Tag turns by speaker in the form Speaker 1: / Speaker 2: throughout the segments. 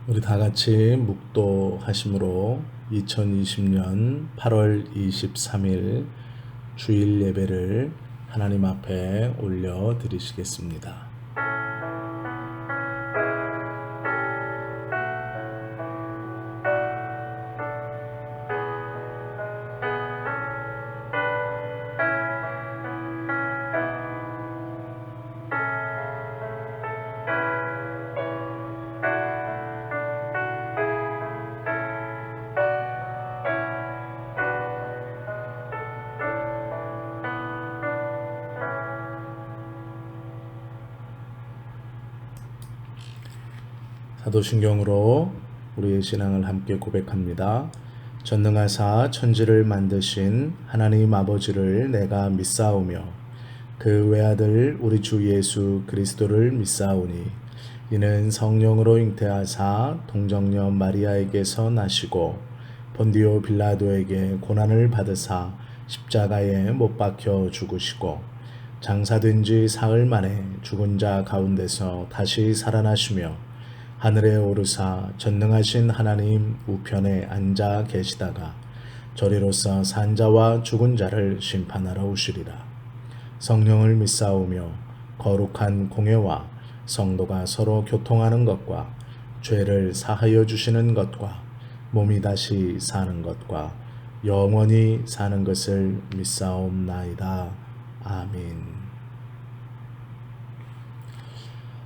Speaker 1: 우리 다 같이 묵도하심으로 2020년 8월 23일 주일 예배를 하나님 앞에 올려 드리시겠습니다. 사도신경으로 우리의 신앙을 함께 고백합니다. 전능하사 천지를 만드신 하나님 아버지를 내가 믿사오며 그 외아들 우리 주 예수 그리스도를 믿사오니 이는 성령으로 잉태하사 동정녀 마리아에게서 나시고 본디오 빌라도에게 고난을 받으사 십자가에 못 박혀 죽으시고 장사된 지 사흘 만에 죽은 자 가운데서 다시 살아나시며 하늘에 오르사 전능하신 하나님 우편에 앉아 계시다가 저리로서 산자와 죽은 자를 심판하러 오시리라. 성령을 믿사오며 거룩한 공회와 성도가 서로 교통하는 것과 죄를 사하여 주시는 것과 몸이 다시 사는 것과 영원히 사는 것을 믿사옵나이다. 아멘.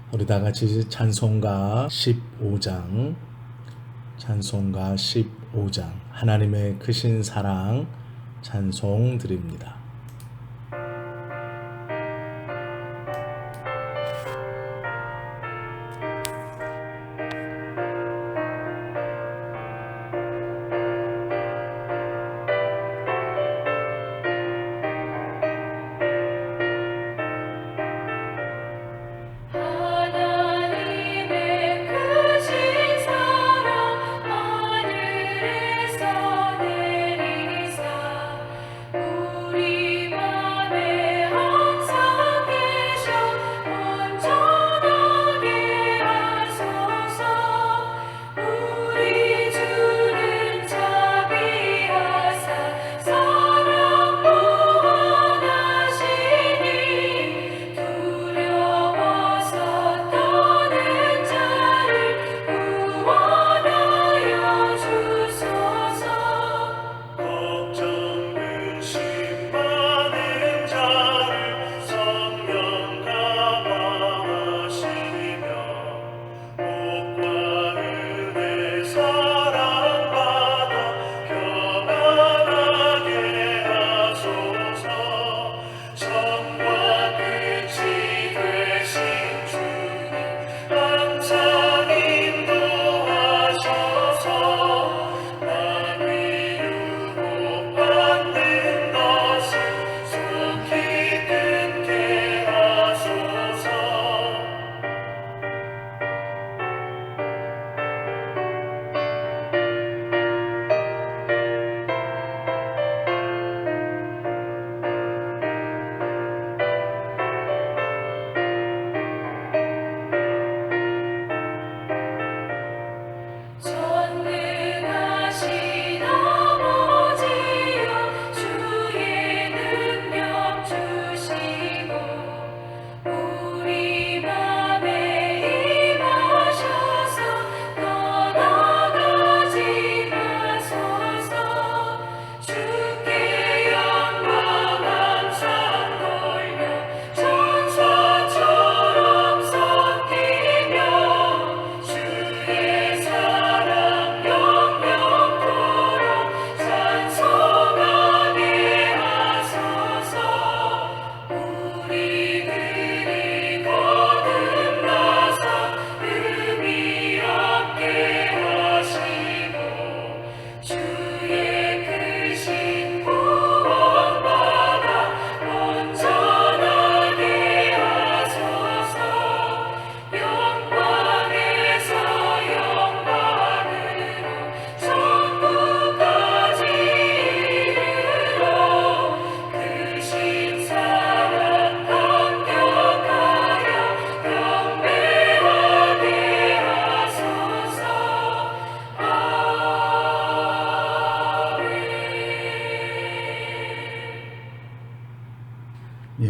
Speaker 1: 우리 다 같이 찬송가 15장 하나님의 크신 사랑 찬송 드립니다.
Speaker 2: 하나님의 크신 사랑 하늘에서 내리사 우리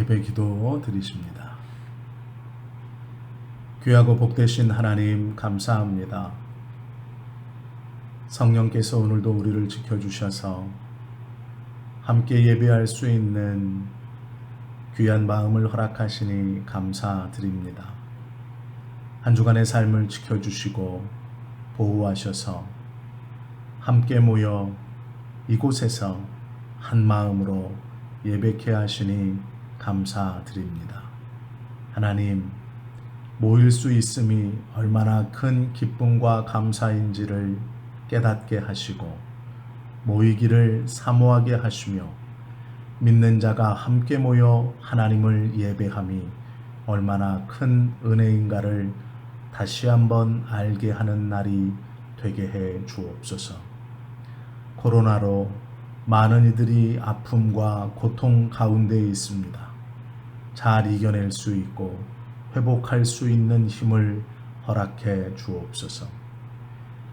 Speaker 1: 예배 기도 드리십니다. 귀하고 복되신 하나님 감사합니다. 성령께서 오늘도 우리를 지켜주셔서 함께 예배할 수 있는 귀한 마음을 허락하시니 감사드립니다. 한 주간의 삶을 지켜주시고 보호하셔서 함께 모여 이곳에서 한 마음으로 예배케 하시니 감사드립니다. 하나님, 모일 수 있음이 얼마나 큰 기쁨과 감사인지를 깨닫게 하시고 모이기를 사모하게 하시며 믿는 자가 함께 모여 하나님을 예배함이 얼마나 큰 은혜인가를 다시 한번 알게 하는 날이 되게 해 주옵소서. 코로나로 많은 이들이 아픔과 고통 가운데 있습니다. 잘 이겨낼 수 있고 회복할 수 있는 힘을 허락해 주옵소서.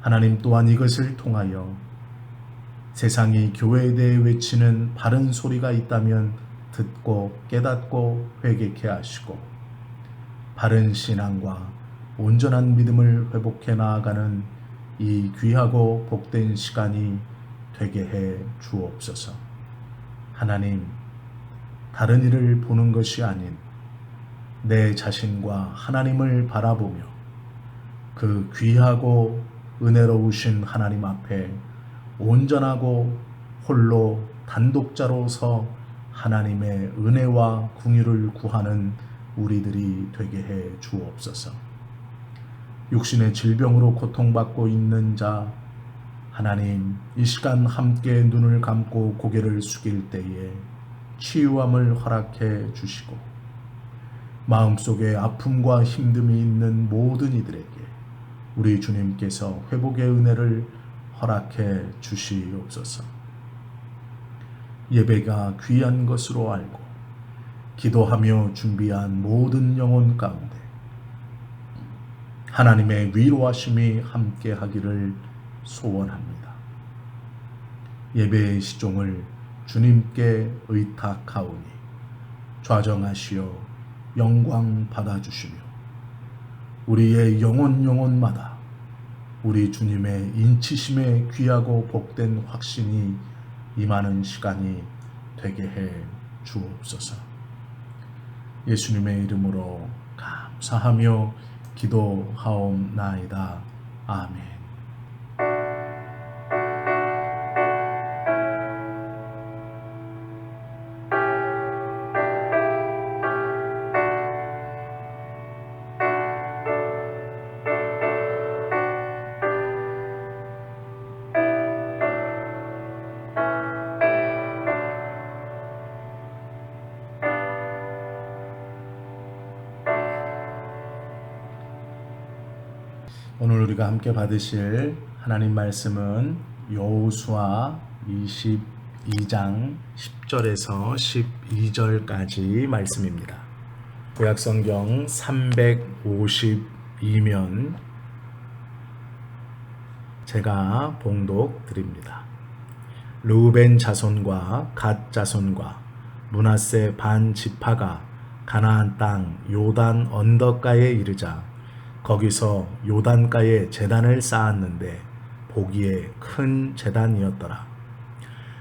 Speaker 1: 하나님 또한 이것을 통하여 세상이 교회에 대해 외치는 바른 소리가 있다면 듣고 깨닫고 회개케 하시고 바른 신앙과 온전한 믿음을 회복해 나아가는 이 귀하고 복된 시간이 되게 해 주옵소서. 하나님, 다른 일을 보는 것이 아닌 내 자신과 하나님을 바라보며 그 귀하고 은혜로우신 하나님 앞에 온전하고 홀로 단독자로서 하나님의 은혜와 긍휼을 구하는 우리들이 되게 해 주옵소서. 육신의 질병으로 고통받고 있는 자, 하나님, 이 시간 함께 눈을 감고 고개를 숙일 때에 치유함을 허락해 주시고 마음속에 아픔과 힘듦이 있는 모든 이들에게 우리 주님께서 회복의 은혜를 허락해 주시옵소서. 예배가 귀한 것으로 알고 기도하며 준비한 모든 영혼 가운데 하나님의 위로하심이 함께 하기를 소원합니다. 예배의 시종을 주님께 의탁하오니 좌정하시어 영광 받아주시며 우리의 영혼마다 우리 주님의 인치심에 귀하고 복된 확신이 임하는 시간이 되게 해 주옵소서. 예수님의 이름으로 감사하며 기도하옵나이다. 아멘. 오늘 우리가 함께 받으실 하나님 말씀은 여호수아 22장 10절에서 12절까지 말씀입니다. 구약성경 352면 제가 봉독 드립니다. 르우벤 자손과 갓 자손과 므낫세 반 지파가 가나안 땅 요단 언덕가에 이르자 거기서 요단가에 제단을 쌓았는데 보기에 큰 제단이었더라.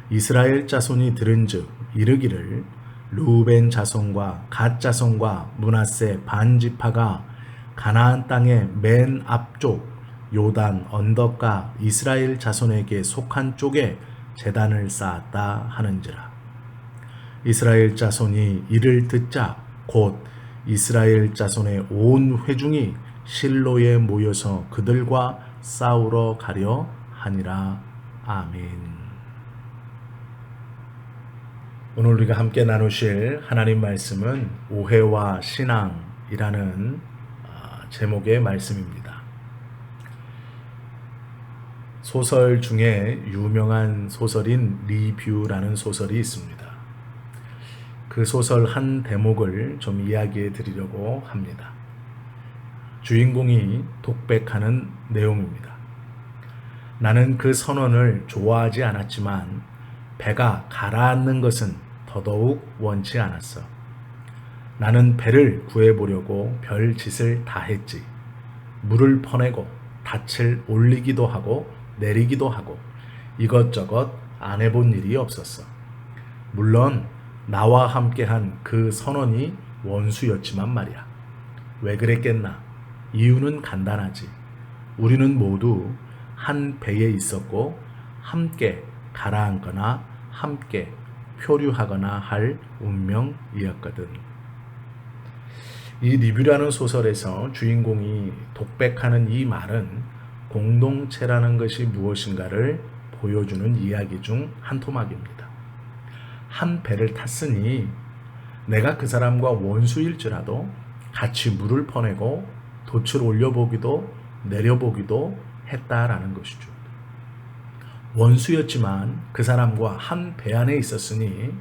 Speaker 1: 이스라엘 자손이 들은즉 이르기를 르우벤 자손과 갓 자손과 므낫세 반 지파가 가나안 땅의 맨 앞쪽 요단 언덕가 이스라엘 자손에게 속한 쪽에 제단을 쌓았다 하는지라. 이스라엘 자손이 이를 듣자 곧 이스라엘 자손의 온 회중이 실로에 모여서 그들과 싸우러 가려 하니라. 아멘. 오늘 우리가 함께 나누실 하나님 말씀은 오해와 신앙이라는 제목의 말씀입니다. 소설 중에 유명한 소설인 리뷰라는 소설이 있습니다. 그 소설 한 대목을 좀 이야기해 드리려고 합니다. 주인공이 독백하는 내용입니다. 나는 그 선원을 좋아하지 않았지만 배가 가라앉는 것은 더더욱 원치 않았어. 나는 배를 구해보려고 별 짓을 다 했지. 물을 퍼내고 닻을 올리기도 하고 내리기도 하고 이것저것 안 해본 일이 없었어. 물론 나와 함께한 그 선원이 원수였지만 말이야. 왜 그랬겠나? 이유는 간단하지. 우리는 모두 한 배에 있었고 함께 가라앉거나 함께 표류하거나 할 운명이었거든. 이 리뷰라는 소설에서 주인공이 독백하는 이 말은 공동체라는 것이 무엇인가를 보여주는 이야기 중 한 토막입니다. 한 배를 탔으니 내가 그 사람과 원수일지라도 같이 물을 퍼내고 돛을 올려보기도 내려보기도 했다라는 것이죠. 원수였지만 그 사람과 한 배 안에 있었으니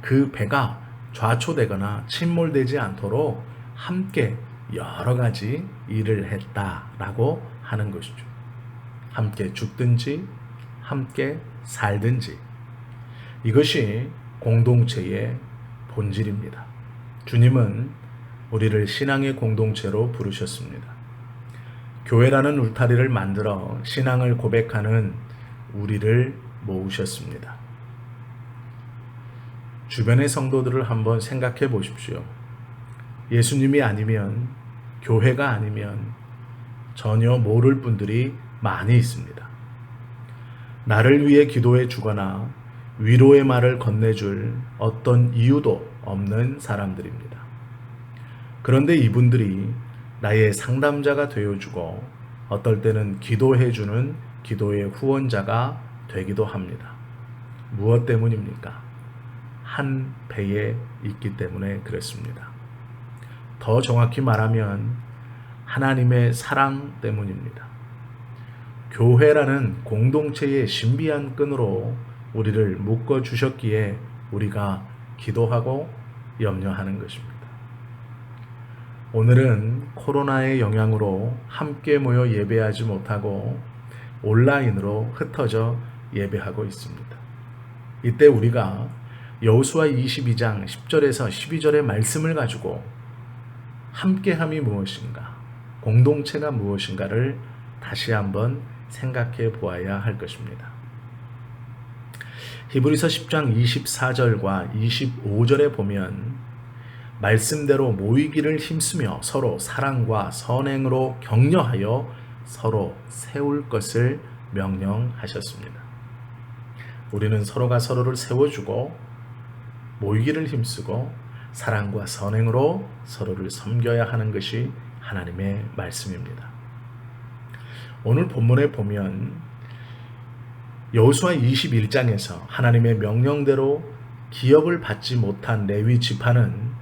Speaker 1: 그 배가 좌초되거나 침몰되지 않도록 함께 여러 가지 일을 했다라고 하는 것이죠. 함께 죽든지 함께 살든지 이것이 공동체의 본질입니다. 주님은 우리를 신앙의 공동체로 부르셨습니다. 교회라는 울타리를 만들어 신앙을 고백하는 우리를 모으셨습니다. 주변의 성도들을 한번 생각해 보십시오. 예수님이 아니면, 교회가 아니면 전혀 모를 분들이 많이 있습니다. 나를 위해 기도해 주거나 위로의 말을 건네줄 어떤 이유도 없는 사람들입니다. 그런데 이분들이 나의 상담자가 되어주고 어떨 때는 기도해주는 기도의 후원자가 되기도 합니다. 무엇 때문입니까? 한 배에 있기 때문에 그렇습니다. 더 정확히 말하면 하나님의 사랑 때문입니다. 교회라는 공동체의 신비한 끈으로 우리를 묶어 주셨기에 우리가 기도하고 염려하는 것입니다. 오늘은 코로나의 영향으로 함께 모여 예배하지 못하고 온라인으로 흩어져 예배하고 있습니다. 이때 우리가 여호수아 22장 10절에서 12절의 말씀을 가지고 함께함이 무엇인가, 공동체가 무엇인가를 다시 한번 생각해 보아야 할 것입니다. 히브리서 10장 24절과 25절에 보면 말씀대로 모이기를 힘쓰며 서로 사랑과 선행으로 격려하여 서로 세울 것을 명령하셨습니다. 우리는 서로가 서로를 세워주고 모이기를 힘쓰고 사랑과 선행으로 서로를 섬겨야 하는 것이 하나님의 말씀입니다. 오늘 본문에 보면 여호수아 21장에서 하나님의 명령대로 기업을 받지 못한 레위 지파는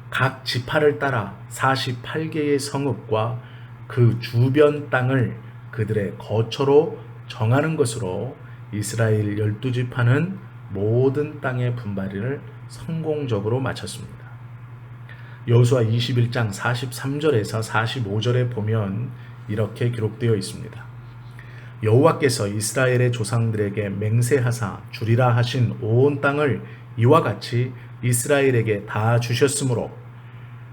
Speaker 1: 각 지파를 따라 48개의 성읍과 그 주변 땅을 그들의 거처로 정하는 것으로 이스라엘 12지파는 모든 땅의 분바리를 성공적으로 마쳤습니다. 여호수아 21장 43절에서 45절에 보면 이렇게 기록되어 있습니다. 여호와께서 이스라엘의 조상들에게 맹세하사 주리라 하신 온 땅을 이와 같이 이스라엘에게 다 주셨으므로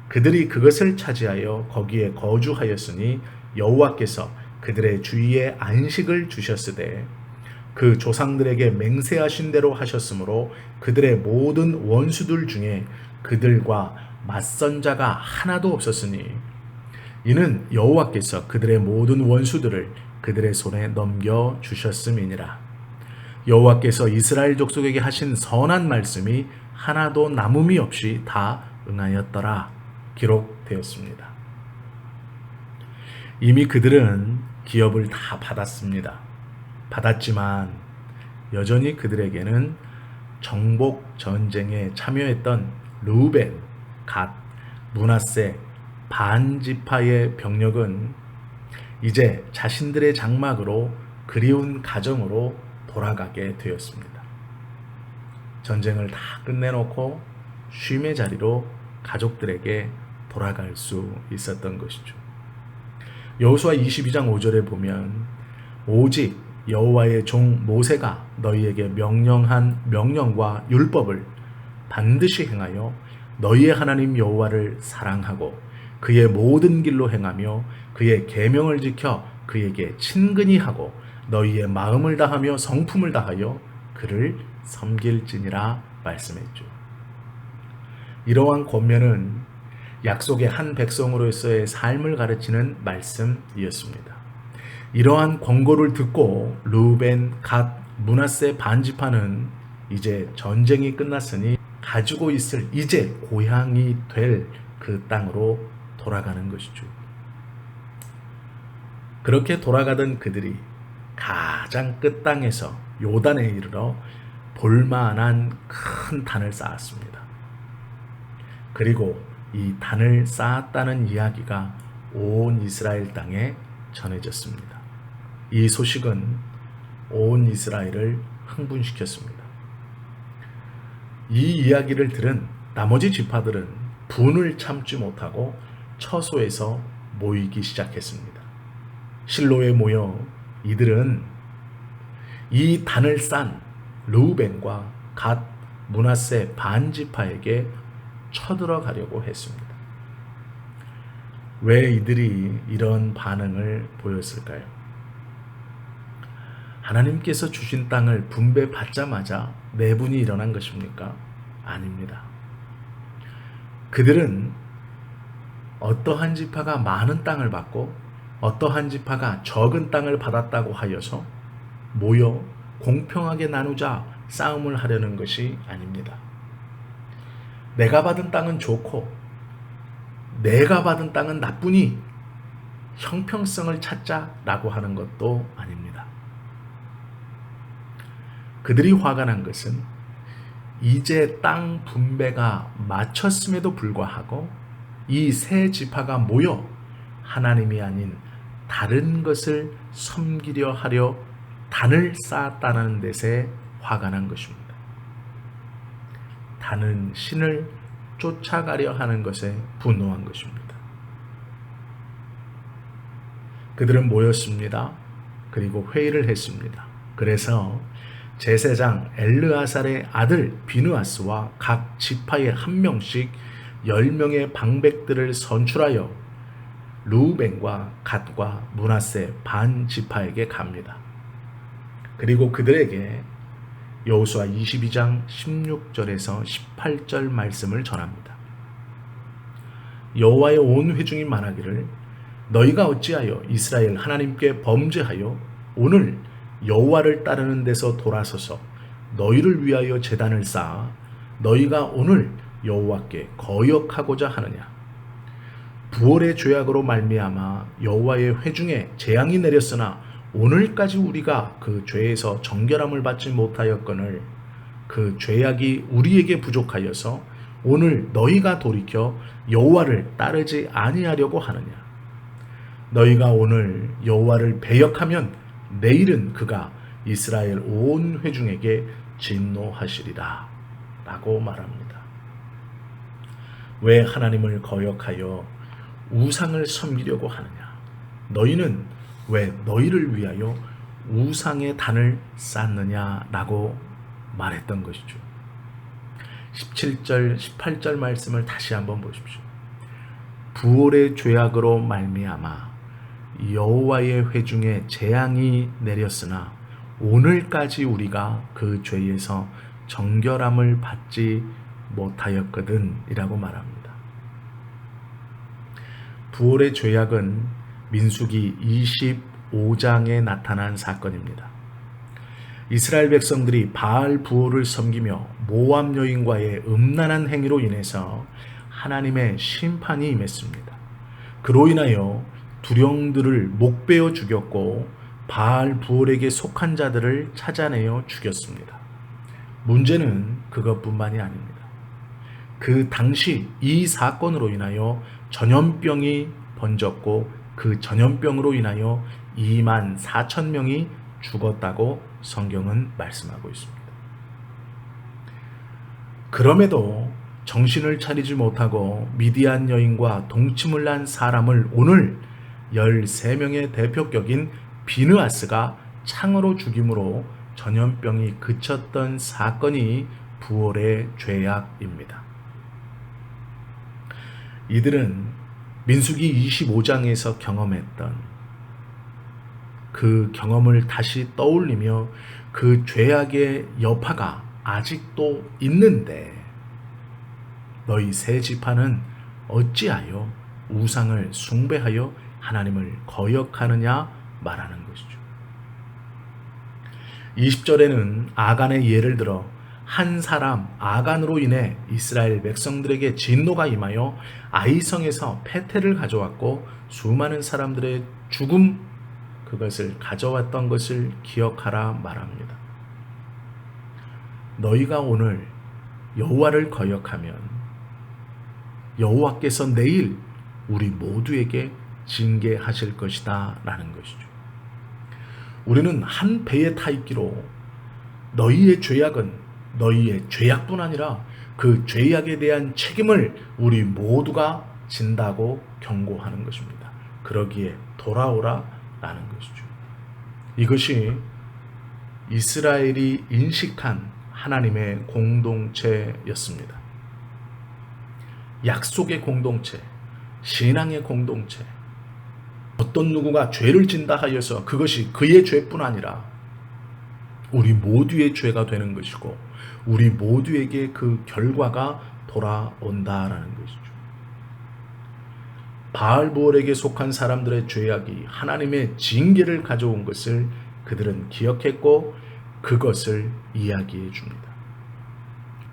Speaker 1: 그들이 그것을 차지하여 거기에 거주하였으니 여호와께서 그들의 주위에 안식을 주셨으되 그 조상들에게 맹세하신 대로 하셨으므로 그들의 모든 원수들 중에 그들과 맞선 자가 하나도 없었으니 이는 여호와께서 그들의 모든 원수들을 그들의 손에 넘겨 주셨음이니라. 여호와께서 이스라엘 족속에게 하신 선한 말씀이 하나도 남음이 없이 다 응하였더라 기록되었습니다. 이미 그들은 기업을 다 받았습니다. 받았지만 여전히 그들에게는 정복 전쟁에 참여했던 르우벤, 갓, 므낫세, 반지파의 병력은 이제 자신들의 장막으로 그리운 가정으로 돌아가게 되었습니다. 전쟁을 다 끝내놓고 쉼의 자리로 가족들에게 돌아갈 수 있었던 것이죠. 여호수아 22장 5절에 보면 오직 여호와의 종 모세가 너희에게 명령한 명령과 율법을 반드시 행하여 너희의 하나님 여호와를 사랑하고 그의 모든 길로 행하며 그의 계명을 지켜 그에게 친근히 하고 너희의 마음을 다하며 성품을 다하여 그를 섬길지니라 말씀했죠. 이러한 권면은 약속의 한 백성으로서의 삶을 가르치는 말씀이었습니다. 이러한 권고를 듣고 르우벤, 갓, 므낫세 반지파는 이제 전쟁이 끝났으니 가지고 있을 이제 고향이 될 그 땅으로 돌아가는 것이죠. 그렇게 돌아가던 그들이 가장 끝 땅에서 요단에 이르러 볼만한 큰 단을 쌓았습니다. 그리고 이 단을 쌓았다는 이야기가 온 이스라엘 땅에 전해졌습니다. 이 소식은 온 이스라엘을 흥분시켰습니다. 이 이야기를 들은 나머지 지파들은 분을 참지 못하고 처소에서 모이기 시작했습니다. 실로에 모여 이들은 이 단을 싼 르우벤과 갓, 므낫세 반지파에게 쳐들어가려고 했습니다. 왜 이들이 이런 반응을 보였을까요? 하나님께서 주신 땅을 분배받자마자 내분이 일어난 것입니까? 아닙니다. 그들은 어떠한 지파가 많은 땅을 받고 어떠한 지파가 적은 땅을 받았다고 하여서 모여 공평하게 나누자 싸움을 하려는 것이 아닙니다. 내가 받은 땅은 좋고 내가 받은 땅은 나쁘니 형평성을 찾자라고 하는 것도 아닙니다. 그들이 화가 난 것은 이제 땅 분배가 마쳤음에도 불구하고 이 세 지파가 모여 하나님이 아닌 다른 것을 섬기려 하려 단을 쌓았다는 데서 화가 난 것입니다. 단은 신을 쫓아가려 하는 것에 분노한 것입니다. 그들은 모였습니다. 그리고 회의를 했습니다. 그래서 제사장 엘르아살의 아들 비느하스와 각 지파의 한 명씩 10명의 방백들을 선출하여 르우벤과 갓과 므낫세 반 지파에게 갑니다. 그리고 그들에게 여호수아 22장 16절에서 18절 말씀을 전합니다. 여호와의 온 회중이 말하기를 너희가 어찌하여 이스라엘 하나님께 범죄하여 오늘 여호와를 따르는 데서 돌아서서 너희를 위하여 제단을 쌓아 너희가 오늘 여호와께 거역하고자 하느냐. 부올의 죄악으로 말미암아 여호와의 회중에 재앙이 내렸으나 오늘까지 우리가 그 죄에서 정결함을 받지 못하였거늘 그 죄악이 우리에게 부족하여서 오늘 너희가 돌이켜 여호와를 따르지 아니하려고 하느냐. 너희가 오늘 여호와를 배역하면 내일은 그가 이스라엘 온 회중에게 진노하시리라 라고 말합니다. 왜 하나님을 거역하여 우상을 섬기려고 하느냐. 너희는 왜 너희를 위하여 우상의 단을 쌓느냐라고 말했던 것이죠. 17절 18절 말씀을 다시 한번 보십시오. 부올의 죄악으로 말미암아 여호와의 회중에 재앙이 내렸으나 오늘까지 우리가 그 죄에서 정결함을 받지 못하였거든 이라고 말합니다. 부올의 죄악은 민수기 25장에 나타난 사건입니다. 이스라엘 백성들이 바알 부올을 섬기며 모압 여인과의 음란한 행위로 인해서 하나님의 심판이 임했습니다. 그로 인하여 두령들을 목베어 죽였고 바알 부올에게 속한 자들을 찾아내어 죽였습니다. 문제는 그것뿐만이 아닙니다. 그 당시 이 사건으로 인하여 전염병이 번졌고 그 전염병으로 인하여 2만 4천 명이 죽었다고 성경은 말씀하고 있습니다. 그럼에도 정신을 차리지 못하고 미디안 여인과 동침을 한 사람을 오늘 13명의 대표격인 비느하스가 창으로 죽임으로 전염병이 그쳤던 사건이 부올의 죄악입니다. 이들은 민수기 25장에서 경험했던 그 경험을 다시 떠올리며 그 죄악의 여파가 아직도 있는데 너희 세 지파는 어찌하여 우상을 숭배하여 하나님을 거역하느냐 말하는 것이죠. 20절에는 아간의 예를 들어 한 사람 아간으로 인해 이스라엘 백성들에게 진노가 임하여 아이성에서 패퇴를 가져왔고 수많은 사람들의 죽음 그것을 가져왔던 것을 기억하라 말합니다. 너희가 오늘 여호와를 거역하면 여호와께서 내일 우리 모두에게 징계하실 것이다 라는 것이죠. 우리는 한 배에 타 있기로 너희의 죄악은 너희의 죄악뿐 아니라 그 죄악에 대한 책임을 우리 모두가 진다고 경고하는 것입니다. 그러기에 돌아오라 라는 것이죠. 이것이 이스라엘이 인식한 하나님의 공동체였습니다. 약속의 공동체, 신앙의 공동체. 어떤 누구가 죄를 진다 하여서 그것이 그의 죄뿐 아니라 우리 모두의 죄가 되는 것이고 우리 모두에게 그 결과가 돌아온다라는 것이죠. 바알부올에게 속한 사람들의 죄악이 하나님의 징계를 가져온 것을 그들은 기억했고 그것을 이야기해 줍니다.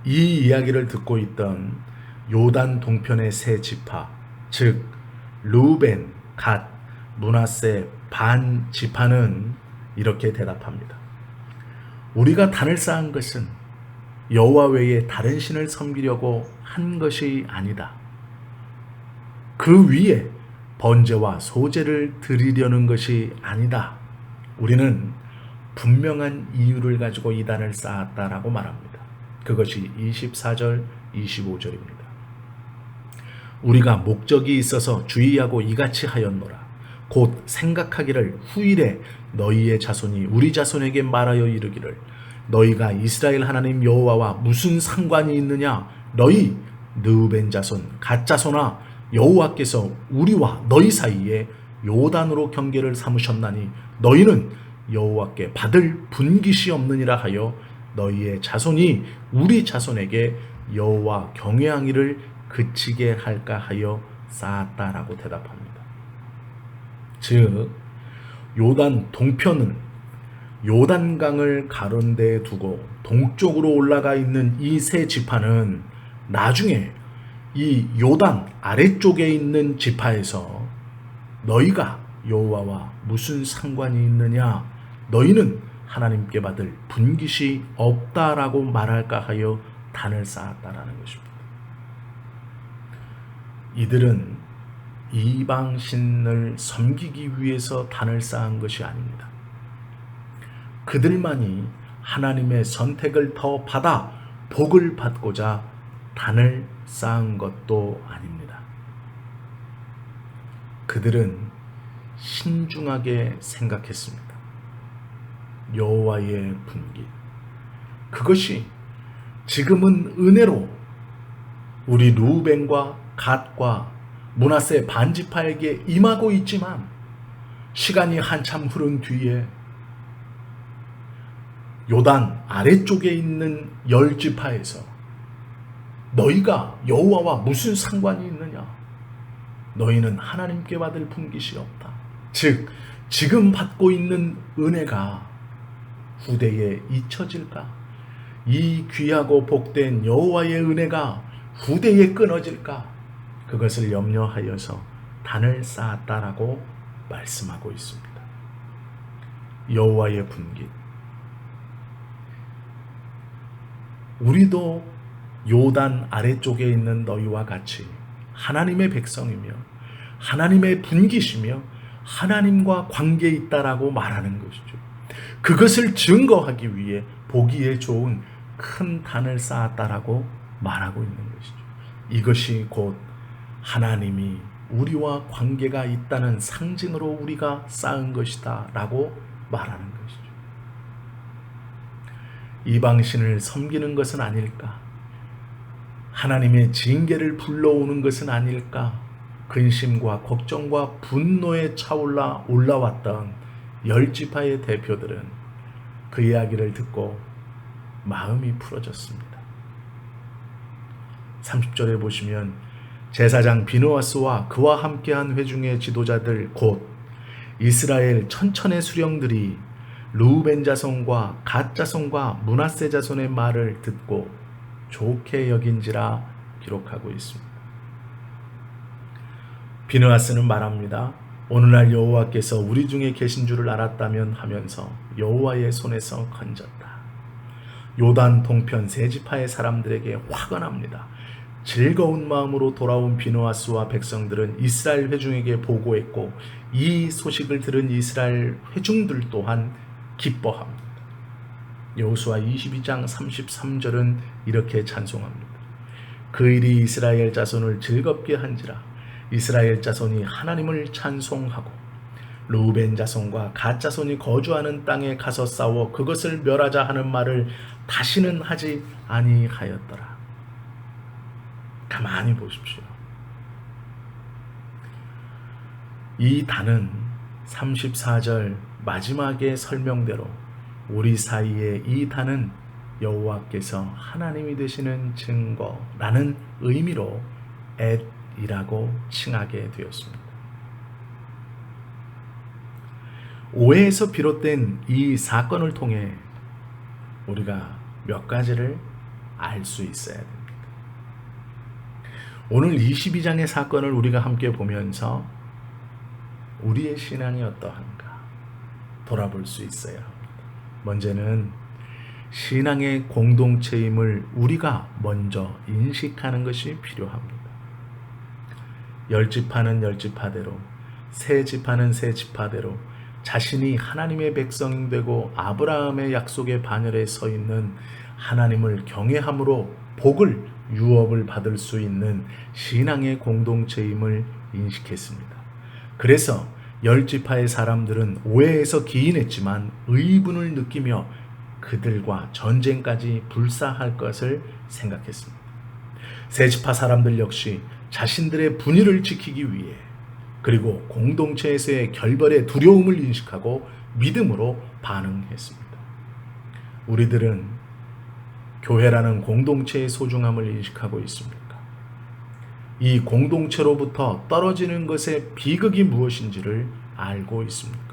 Speaker 1: 이 이야기를 듣고 있던 요단 동편의 세 지파, 즉 르우벤, 갓, 므낫세 반 지파는 이렇게 대답합니다. 우리가 단을 쌓은 것은 여호와 외에 다른 신을 섬기려고 한 것이 아니다. 그 위에 번제와 소제를 드리려는 것이 아니다. 우리는 분명한 이유를 가지고 이 단을 쌓았다라고 말합니다. 그것이 24절, 25절입니다. 우리가 목적이 있어서 주의하고 이같이 하였노라. 곧 생각하기를 후일에 너희의 자손이 우리 자손에게 말하여 이르기를 너희가 이스라엘 하나님 여호와와 무슨 상관이 있느냐? 너희 르우벤 자손, 갓 자손아, 여호와께서 우리와 너희 사이에 요단으로 경계를 삼으셨나니 너희는 여호와께 받을 분깃이 없느니라 하여 너희의 자손이 우리 자손에게 여호와 경외하기를 그치게 할까 하여 쌓았다라고 대답합니다. 즉 요단 동편은 요단강을 가운데에 두고 동쪽으로 올라가 있는 이 세 지파는 나중에 이 요단 아래쪽에 있는 지파에서 너희가 여호와와 무슨 상관이 있느냐? 너희는 하나님께 받을 분깃이 없다라고 말할까 하여 단을 쌓았다라는 것입니다. 이들은 이방신을 섬기기 위해서 단을 쌓은 것이 아닙니다. 그들만이 하나님의 선택을 더 받아 복을 받고자 단을 쌓은 것도 아닙니다. 그들은 신중하게 생각했습니다. 여호와의 분깃, 그것이 지금은 은혜로 우리 르우벤과 갓과 므낫세 반지파에게 임하고 있지만 시간이 한참 흐른 뒤에 요단 아래쪽에 있는 10지파에서 너희가 여호와와 무슨 상관이 있느냐? 너희는 하나님께 받을 분깃이 없다. 즉 지금 받고 있는 은혜가 후대에 잊혀질까? 이 귀하고 복된 여호와의 은혜가 후대에 끊어질까? 그것을 염려하여서 단을 쌓았다라고 말씀하고 있습니다. 여호와의 분깃. 우리도 요단 아래쪽에 있는 너희와 같이 하나님의 백성이며 하나님의 분깃이며 하나님과 관계에 있다라고 말하는 것이죠. 그것을 증거하기 위해 보기에 좋은 큰 단을 쌓았다라고 말하고 있는 것이죠. 이것이 곧 하나님이 우리와 관계가 있다는 상징으로 우리가 쌓은 것이다 라고 말하는 것이죠. 이방신을 섬기는 것은 아닐까? 하나님의 징계를 불러오는 것은 아닐까? 근심과 걱정과 분노에 차올라 올라왔던 열 지파의 대표들은 그 이야기를 듣고 마음이 풀어졌습니다. 30절에 보시면 제사장 비느하스와 그와 함께한 회중의 지도자들 곧 이스라엘 천천의 수령들이 르우벤 자손과 갓 자손과 므낫세 자손의 말을 듣고 좋게 여긴지라 기록하고 있습니다. 비느하스는 말합니다. 오늘날 여호와께서 우리 중에 계신 줄을 알았다면 하면서 여호와의 손에서 건졌다. 요단 동편 세 지파의 사람들에게 화가 납니다. 즐거운 마음으로 돌아온 비느하스와 백성들은 이스라엘 회중에게 보고했고 이 소식을 들은 이스라엘 회중들 또한 기뻐합니다. 여호수아 22장 33절은 이렇게 찬송합니다. 그 일이 이스라엘 자손을 즐겁게 한지라 이스라엘 자손이 하나님을 찬송하고 르우벤 자손과 갓 자손이 거주하는 땅에 가서 싸워 그것을 멸하자 하는 말을 다시는 하지 아니하였더라. 가만히 보십시오. 이 단은 34절 마지막의 설명대로 우리 사이에 이 단은 여호와께서 하나님이 되시는 증거라는 의미로 엣이라고 칭하게 되었습니다. 오해에서 비롯된 이 사건을 통해 우리가 몇 가지를 알 수 있어야 됩니다. 오늘 22장의 사건을 우리가 함께 보면서 우리의 신앙이 어떠한가 돌아볼 수 있어야 합니다. 먼저는 신앙의 공동체임을 우리가 먼저 인식하는 것이 필요합니다. 열 지파는 열 지파대로, 세 지파는 세 지파대로 자신이 하나님의 백성이 되고 아브라함의 약속의 반열에 서 있는 하나님을 경외함으로 복을 유업을 받을 수 있는 신앙의 공동체임을 인식했습니다. 그래서 열 지파의 사람들은 오해에서 기인했지만 의분을 느끼며 그들과 전쟁까지 불사할 것을 생각했습니다. 세 지파 사람들 역시 자신들의 분위를 지키기 위해 그리고 공동체에서의 결별의 두려움을 인식하고 믿음으로 반응했습니다. 우리들은 교회라는 공동체의 소중함을 인식하고 있습니까? 이 공동체로부터 떨어지는 것의 비극이 무엇인지를 알고 있습니까?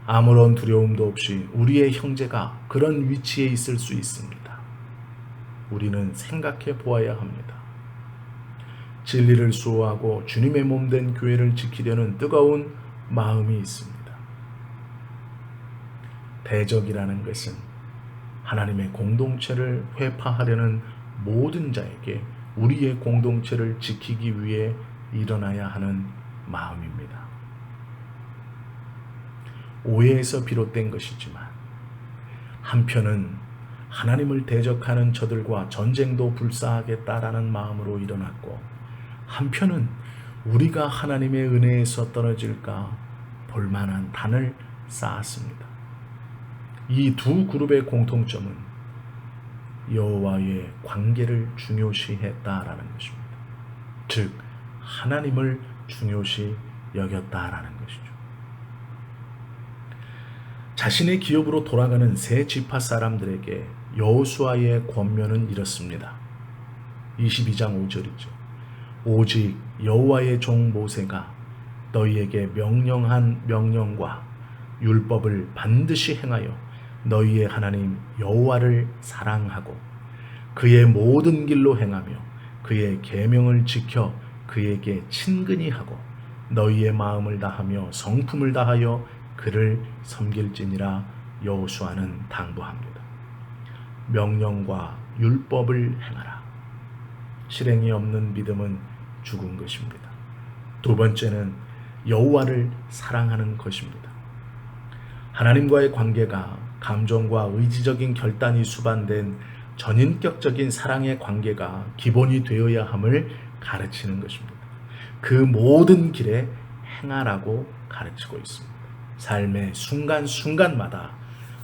Speaker 1: 아무런 두려움도 없이 우리의 형제가 그런 위치에 있을 수 있습니다. 우리는 생각해 보아야 합니다. 진리를 수호하고 주님의 몸된 교회를 지키려는 뜨거운 마음이 있습니다. 대적이라는 것은 하나님의 공동체를 회파하려는 모든 자에게 우리의 공동체를 지키기 위해 일어나야 하는 마음입니다. 오해에서 비롯된 것이지만 한편은 하나님을 대적하는 저들과 전쟁도 불사하겠다라는 마음으로 일어났고 한편은 우리가 하나님의 은혜에서 떨어질까 볼만한 단을 쌓았습니다. 이 두 그룹의 공통점은 여호와의 관계를 중요시했다라는 것입니다. 즉 하나님을 중요시 여겼다라는 것이죠. 자신의 기업으로 돌아가는 세 지파 사람들에게 여호수아의 권면은 이렇습니다. 22장 5절이죠. 오직 여호와의 종 모세가 너희에게 명령한 명령과 율법을 반드시 행하여 너희의 하나님 여호와를 사랑하고 그의 모든 길로 행하며 그의 계명을 지켜 그에게 친근히 하고 너희의 마음을 다하며 성품을 다하여 그를 섬길지니라. 여호수아는 당부합니다. 명령과 율법을 행하라. 실행이 없는 믿음은 죽은 것입니다. 두 번째는 여호와를 사랑하는 것입니다. 하나님과의 관계가 감정과 의지적인 결단이 수반된 전인격적인 사랑의 관계가 기본이 되어야 함을 가르치는 것입니다. 그 모든 길에 행하라고 가르치고 있습니다. 삶의 순간순간마다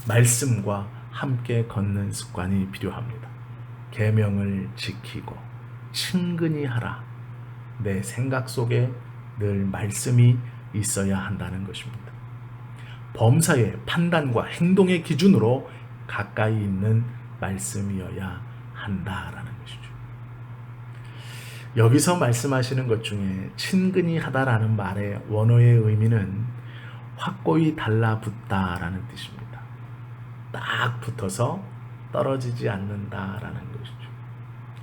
Speaker 1: 말씀과 함께 걷는 습관이 필요합니다. 계명을 지키고 친근히 하라. 내 생각 속에 늘 말씀이 있어야 한다는 것입니다. 범사의 판단과 행동의 기준으로 가까이 있는 말씀이어야 한다라는 것이죠. 여기서 말씀하시는 것 중에 친근히 하다라는 말의 원어의 의미는 확고히 달라붙다라는 뜻입니다. 딱 붙어서 떨어지지 않는다라는 것이죠.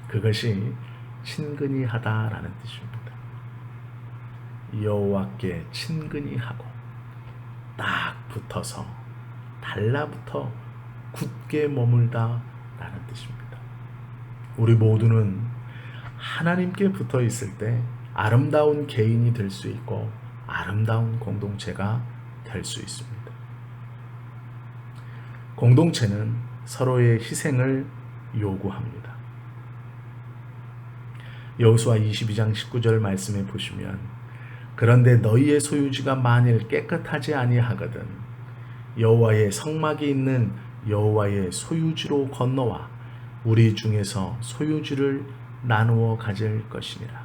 Speaker 1: 그것이 친근히 하다라는 뜻입니다. 여호와께 친근히 하고 딱 붙어서 달라붙어 굳게 머물다라는 뜻입니다. 우리 모두는 하나님께 붙어 있을 때 아름다운 개인이 될 수 있고 아름다운 공동체가 될 수 있습니다. 공동체는 서로의 희생을 요구합니다. 여호수아 22장 19절 말씀에 보시면 그런데 너희의 소유지가 만일 깨끗하지 아니하거든 여호와의 성막이 있는 여호와의 소유지로 건너와 우리 중에서 소유지를 나누어 가질 것이니라.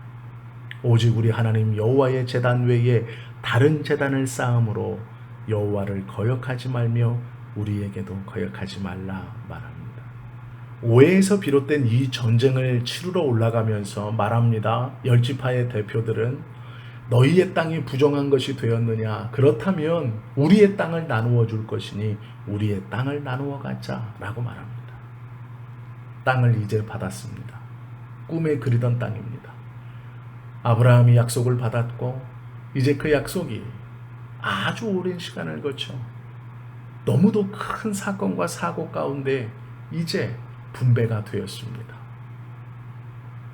Speaker 1: 오직 우리 하나님 여호와의 제단 외에 다른 제단을 쌓음으로 여호와를 거역하지 말며 우리에게도 거역하지 말라 말합니다. 오해에서 비롯된 이 전쟁을 치르러 올라가면서 말합니다. 열지파의 대표들은 너희의 땅이 부정한 것이 되었느냐? 그렇다면 우리의 땅을 나누어 줄 것이니 우리의 땅을 나누어 갖자 라고 말합니다. 땅을 이제 받았습니다. 꿈에 그리던 땅입니다. 아브라함이 약속을 받았고 이제 그 약속이 아주 오랜 시간을 거쳐 너무도 큰 사건과 사고 가운데 이제 분배가 되었습니다.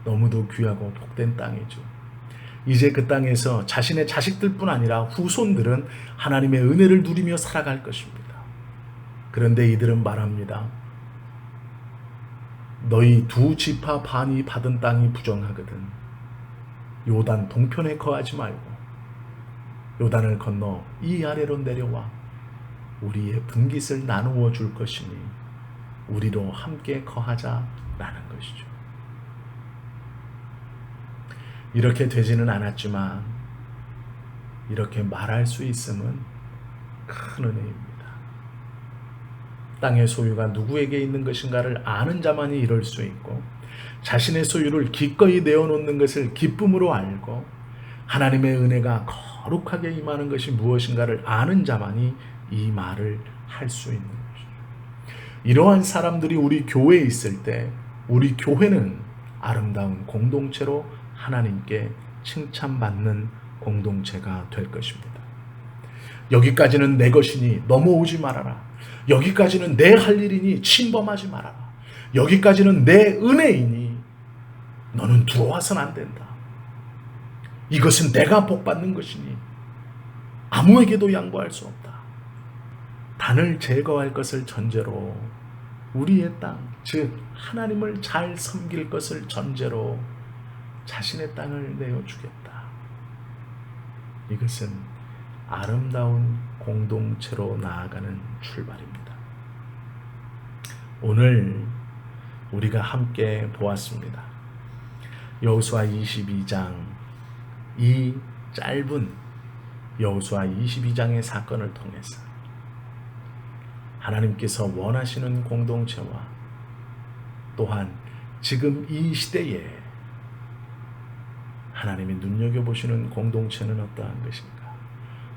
Speaker 1: 너무도 귀하고 복된 땅이죠. 이제 그 땅에서 자신의 자식들뿐 아니라 후손들은 하나님의 은혜를 누리며 살아갈 것입니다. 그런데 이들은 말합니다. 너희 두 지파 반이 받은 땅이 부정하거든 요단 동편에 거하지 말고 요단을 건너 이 아래로 내려와 우리의 분깃을 나누어 줄 것이니 우리로 함께 거하자라는 것이죠. 이렇게 되지는 않았지만 이렇게 말할 수 있음은 큰 은혜입니다. 땅의 소유가 누구에게 있는 것인가를 아는 자만이 이럴 수 있고 자신의 소유를 기꺼이 내어놓는 것을 기쁨으로 알고 하나님의 은혜가 거룩하게 임하는 것이 무엇인가를 아는 자만이 이 말을 할 수 있는 것이죠. 이러한 사람들이 우리 교회에 있을 때 우리 교회는 아름다운 공동체로 하나님께 칭찬받는 공동체가 될 것입니다. 여기까지는 내 것이니 넘어오지 말아라. 여기까지는 내 할 일이니 침범하지 말아라. 여기까지는 내 은혜이니 너는 들어와서는 안 된다. 이것은 내가 복받는 것이니 아무에게도 양보할 수 없다. 단을 제거할 것을 전제로 우리의 땅, 즉 하나님을 잘 섬길 것을 전제로 자신의 땅을 내어주겠다. 이것은 아름다운 공동체로 나아가는 출발입니다. 오늘 우리가 함께 보았습니다. 여호수아 22장, 이 짧은 여호수아 22장의 사건을 통해서 하나님께서 원하시는 공동체와 또한 지금 이 시대에 하나님이 눈여겨보시는 공동체는 어떠한 것인가?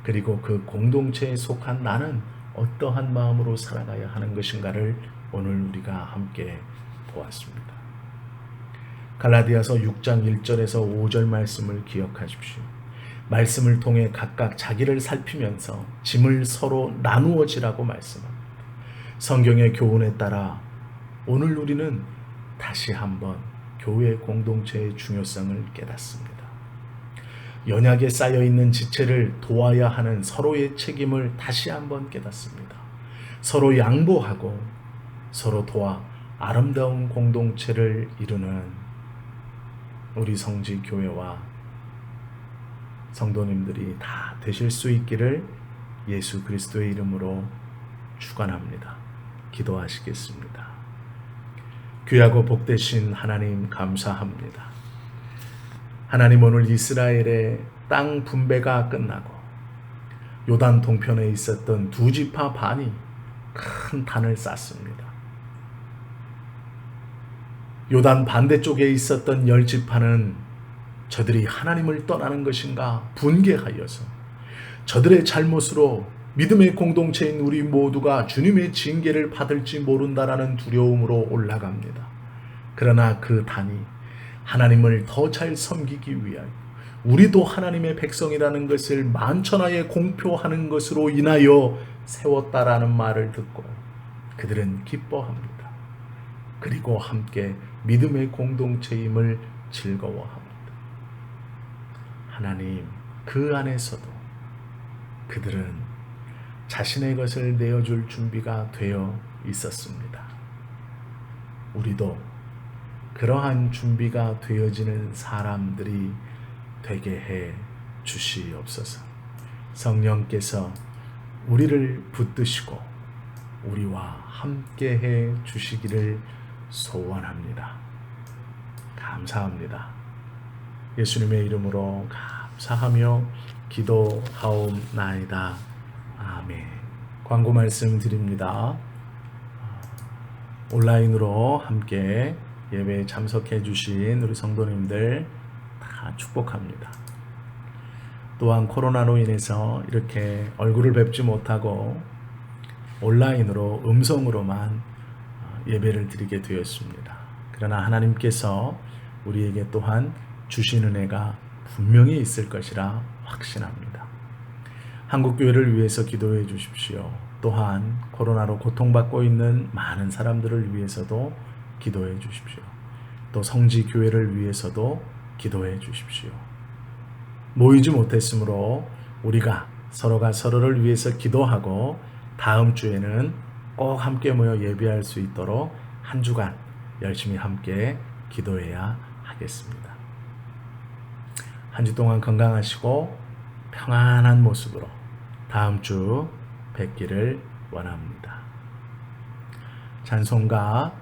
Speaker 1: 그리고 그 공동체에 속한 나는 어떠한 마음으로 살아가야 하는 것인가를 오늘 우리가 함께 보았습니다. 갈라디아서 6장 1절에서 5절 말씀을 기억하십시오. 말씀을 통해 각각 자기를 살피면서 짐을 서로 나누어지라고 말씀합니다. 성경의 교훈에 따라 오늘 우리는 다시 한번 교회 공동체의 중요성을 깨닫습니다. 연약에 쌓여있는 지체를 도와야 하는 서로의 책임을 다시 한번 깨닫습니다. 서로 양보하고 서로 도와 아름다운 공동체를 이루는 우리 성지 교회와 성도님들이 다 되실 수 있기를 예수 그리스도의 이름으로 축원합니다. 기도하시겠습니다. 귀하고 복되신 하나님 감사합니다. 하나님, 오늘 이스라엘의 땅 분배가 끝나고 요단 동편에 있었던 두 지파 반이 큰 단을 쌓습니다. 요단 반대쪽에 있었던 10지파는 저들이 하나님을 떠나는 것인가 분개하여서 저들의 잘못으로 믿음의 공동체인 우리 모두가 주님의 징계를 받을지 모른다라는 두려움으로 올라갑니다. 그러나 그 단이 하나님을 더 잘 섬기기 위하여 우리도 하나님의 백성이라는 것을 만천하에 공표하는 것으로 인하여 세웠다라는 말을 듣고 그들은 기뻐합니다. 그리고 함께 믿음의 공동체임을 즐거워합니다. 하나님, 그 안에서도 그들은 자신의 것을 내어줄 준비가 되어 있었습니다. 우리도 그러한 준비가 되어지는 사람들이 되게 해 주시옵소서. 성령께서 우리를 붙드시고 우리와 함께 해 주시기를 소원합니다. 감사합니다. 예수님의 이름으로 감사하며 기도하옵나이다. 아멘. 광고 말씀 드립니다. 온라인으로 함께 예배에 참석해 주신 우리 성도님들 다 축복합니다. 또한 코로나로 인해서 이렇게 얼굴을 뵙지 못하고 온라인으로 음성으로만 예배를 드리게 되었습니다. 그러나 하나님께서 우리에게 또한 주신 은혜가 분명히 있을 것이라 확신합니다. 한국교회를 위해서 기도해 주십시오. 또한 코로나로 고통받고 있는 많은 사람들을 위해서도 기도해 주십시오. 또 성지교회를 위해서도 기도해 주십시오. 모이지 못했으므로 우리가 서로가 서로를 위해서 기도하고 다음 주에는 꼭 함께 모여 예배할 수 있도록 한 주간 열심히 함께 기도해야 하겠습니다. 한 주 동안 건강하시고 평안한 모습으로 다음 주 뵙기를 원합니다. 찬송가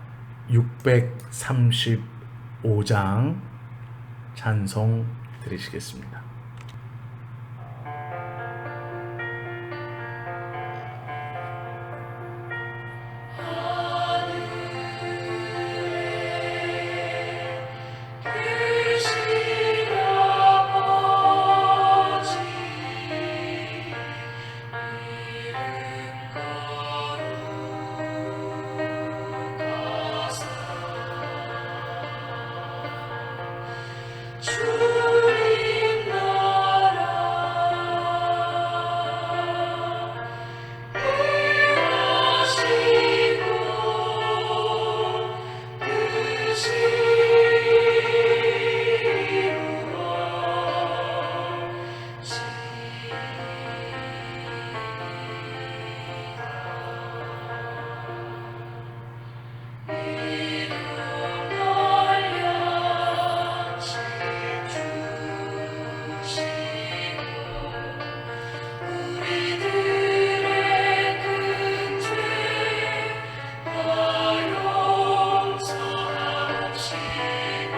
Speaker 1: 635장 찬송 드리시겠습니다.
Speaker 2: 주님 나라 행하시고 뜻이 우리들의 큰 죄 다 용서하옵시고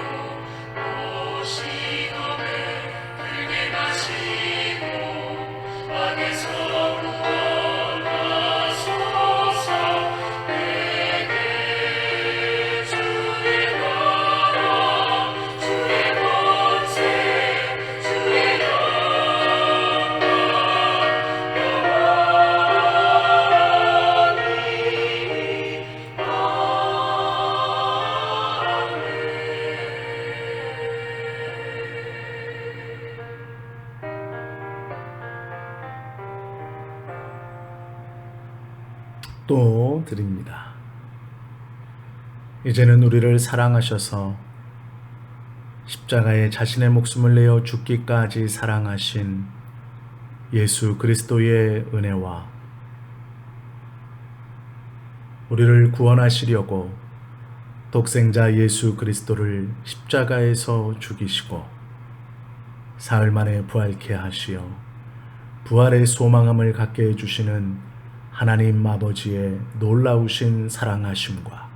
Speaker 2: 오시건을 크게 가시고 악에서 구원하소서. 내게 주의 나라 주의 권세 주의
Speaker 1: 또 드립니다. 이제는 우리를 사랑하셔서 십자가에 자신의 목숨을 내어 죽기까지 사랑하신 예수 그리스도의 은혜와 우리를 구원하시려고 독생자 예수 그리스도를 십자가에서 죽이시고 사흘 만에 부활케 하시어 부활의 소망함을 갖게 해주시는 하나님 아버지의 놀라우신 사랑하심과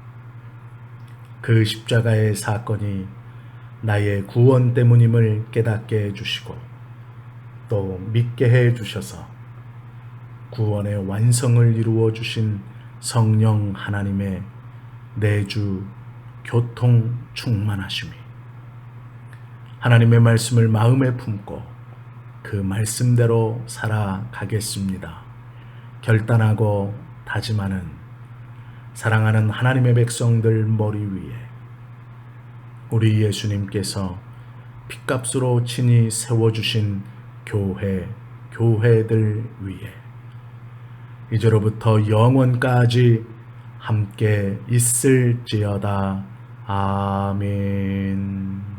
Speaker 1: 그 십자가의 사건이 나의 구원 때문임을 깨닫게 해주시고 또 믿게 해주셔서 구원의 완성을 이루어 주신 성령 하나님의 내주 교통 충만하심이 하나님의 말씀을 마음에 품고 그 말씀대로 살아가겠습니다. 결단하고 다짐하는 사랑하는 하나님의 백성들 머리 위에 우리 예수님께서 핏값으로 친히 세워주신 교회들 위에 이제로부터 영원까지 함께 있을지어다. 아멘.